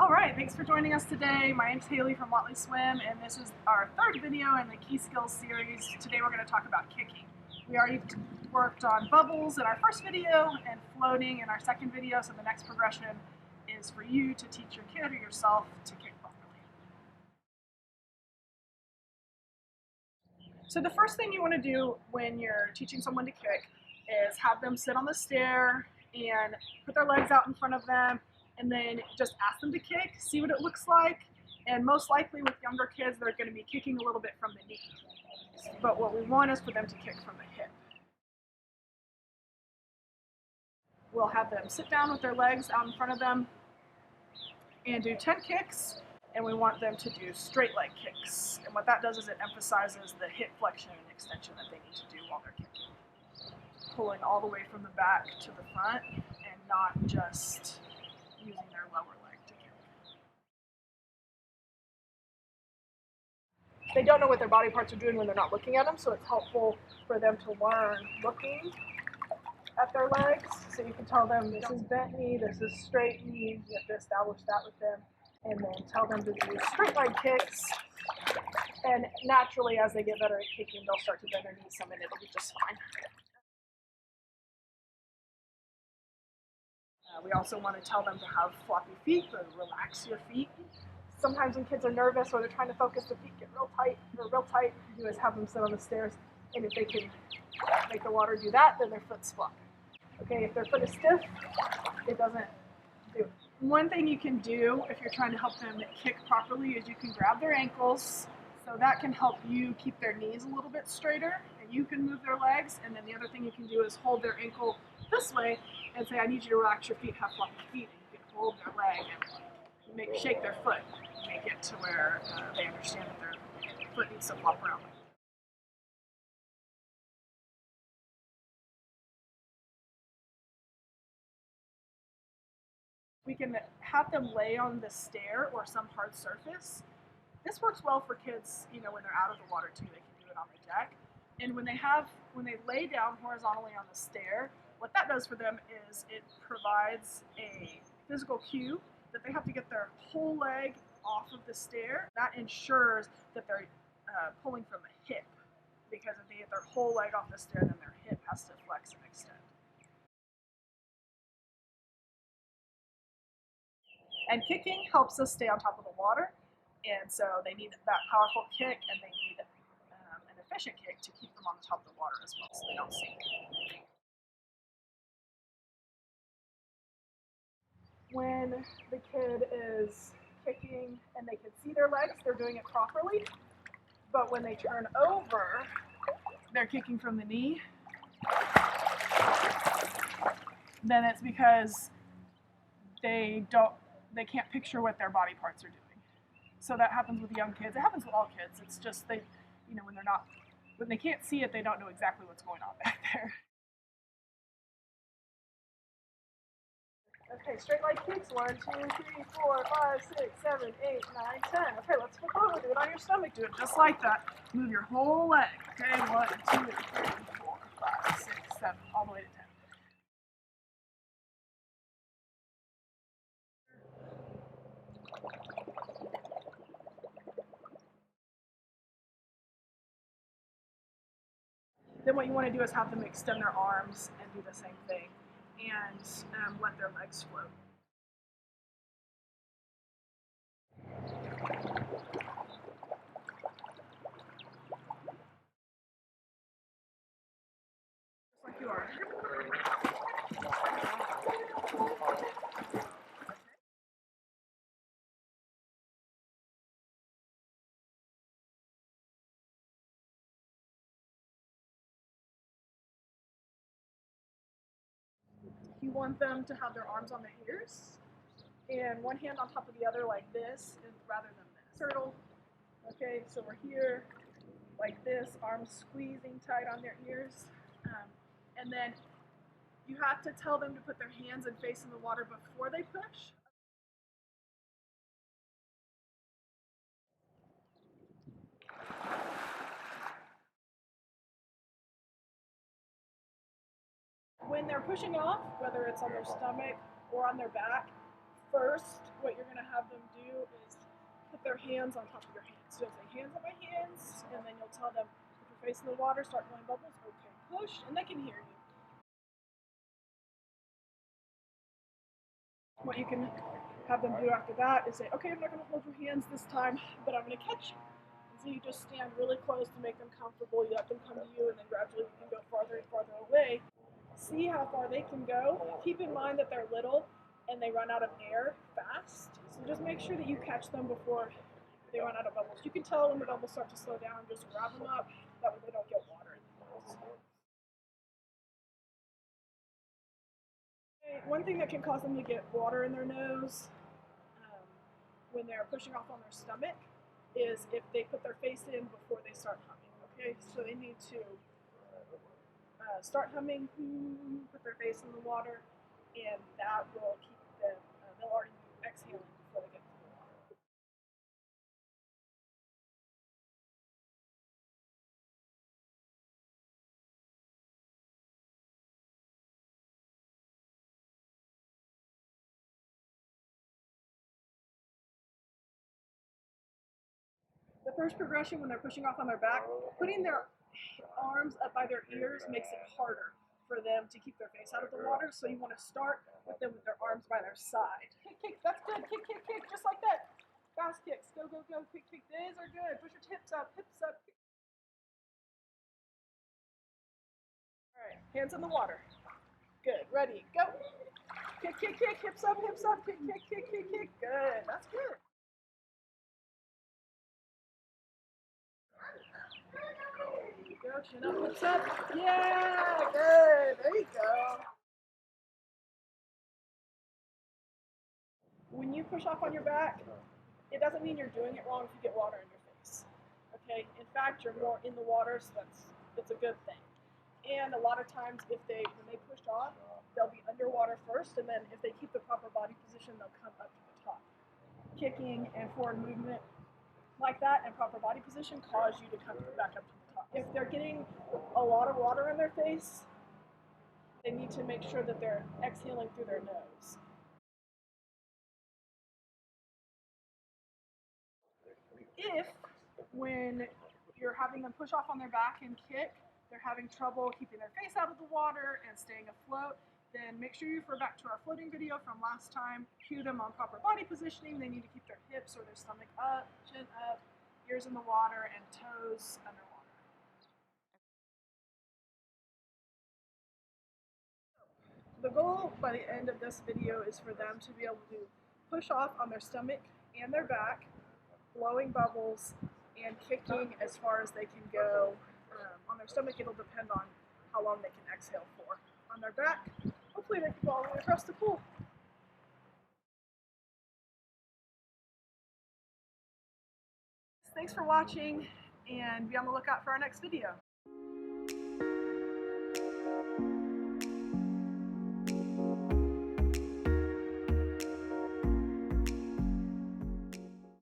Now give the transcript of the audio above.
All right, thanks for joining us today. My name's Haley from Watley Swim, and this is our third video in the Key Skills series. Today we're going to talk about kicking. We already worked on bubbles in our first video and floating in our second video, so the next progression is for you to teach your kid or yourself to kick properly. So the first thing you want to do when you're teaching someone to kick is have them sit on the stair and put their legs out in front of them, and then just ask them to kick, see what it looks like, and most likely with younger kids they're going to be kicking a little bit from the knee. But what we want is for them to kick from the hip. We'll have them sit down with their legs out in front of them and do 10 kicks, and we want them to do straight leg kicks. And what that does is it emphasizes the hip flexion and extension that they need to do while they're kicking. Pulling all the way from the back to the front and not just using their lower leg to kick. They don't know what their body parts are doing when they're not looking at them, so it's helpful for them to learn looking at their legs. So you can tell them this is bent knee, this is straight knee. You have to establish that with them, and then tell them to do straight leg kicks. And naturally, as they get better at kicking, they'll start to bend their knees some, and it'll be just fine. We also want to tell them to have floppy feet, or relax your feet. Sometimes when kids are nervous or they're trying to focus, the feet get real tight. You is have them sit on the stairs, and if they can make the water do that, then their foot's floppy. Okay, if their foot is stiff, it doesn't do it. One thing you can do if you're trying to help them kick properly is you can grab their ankles, so that can help you keep their knees a little bit straighter, and you can move their legs. And then the other thing you can do is hold their ankle this way and say, I need you to relax your feet, have floppy feet, and you can hold their leg and shake their foot, make it to where they understand that their foot needs to flop around. We can have them lay on the stair or some hard surface. This works well for kids, when they're out of the water too. They can do it on the deck. And when they lay down horizontally on the stair, what that does for them is it provides a physical cue that they have to get their whole leg off of the stair. That ensures that they're pulling from the hip, because if they get their whole leg off the stair, then their hip has to flex and extend. And kicking helps us stay on top of the water, and so they need that powerful kick, and they need an efficient kick to keep them on the top of the water as well, so they don't sink. When the kid is kicking and they can see their legs, they're doing it properly. But when they turn over, they're kicking from the knee. Then it's because they can't picture what their body parts are doing. So that happens with young kids. It happens with all kids. It's just when they can't see it, they don't know exactly what's going on back there. Okay, straight leg kicks. 1, 2, 3, 4, 5, 6, 7, 8, 9, 10. Okay, let's flip over. Do it on your stomach. Do it just like that. Move your whole leg. Okay, 1, 2, 3, 4, 5, 6, 7, all the way to 10. Then what you want to do is have them extend their arms and do the same thing, and let their legs float. Just like you are. You want them to have their arms on their ears, and one hand on top of the other like this, rather than this. Turtle. Okay, so we're here like this, arms squeezing tight on their ears. And then you have to tell them to put their hands and face in the water before they push. When they're pushing off, whether it's on their stomach or on their back, First, what you're going to have them do is put their hands on top of your hands. So you'll say, hands on my hands, and then you'll tell them, put your face in the water, start blowing bubbles, okay, push, and they can hear you. What you can have them do after that is say, okay, I'm not going to hold your hands this time, but I'm going to catch you. And so you just stand really close to make them comfortable. You let them come to you, and then gradually you can go farther and farther away. See how far they can go. Keep in mind that they're little and they run out of air fast. So just make sure that you catch them before they run out of bubbles. You can tell when the bubbles start to slow down, just grab them up, that way they don't get water in the nose. One thing that can cause them to get water in their nose when they're pushing off on their stomach is if they put their face in before they start humming. Okay, so they need to start humming, put their face in the water, and that will keep them, they'll already be exhaling before they get to the water. The first progression when they're pushing off on their back, putting their arms up by their ears makes it harder for them to keep their face out of the water, so you want to start with them with their arms by their side. Kick, kick, that's good, kick, kick, kick, just like that. Fast kicks, go, go, go, kick, kick, these are good. Push your hips up, hips up. All right, hands in the water. Good, ready, go. Kick, kick, kick, hips up, kick, kick, kick, kick, kick. Good, that's good. There you go, chin up, hips up. Yeah, good, there you go. When you push off on your back, it doesn't mean you're doing it wrong if you get water in your face. Okay, in fact, you're more in the water, so that's a good thing. And a lot of times, when they push off, they'll be underwater first, and then if they keep the proper body position, they'll come up to the top. Kicking and forward movement like that and proper body position cause you to come back up to the top. If they're getting a lot of water in their face, they need to make sure that they're exhaling through their nose. If, when you're having them push off on their back and kick, they're having trouble keeping their face out of the water and staying afloat, then make sure you refer back to our floating video from last time. Cue them on proper body positioning. They need to keep their hips or their stomach up, chin up, ears in the water, and toes underwater. The goal by the end of this video is for them to be able to push off on their stomach and their back, blowing bubbles, and kicking as far as they can go. On their stomach, it'll depend on how long they can exhale for. On their back, hopefully they can go all the way across the pool. Thanks for watching, and be on the lookout for our next video.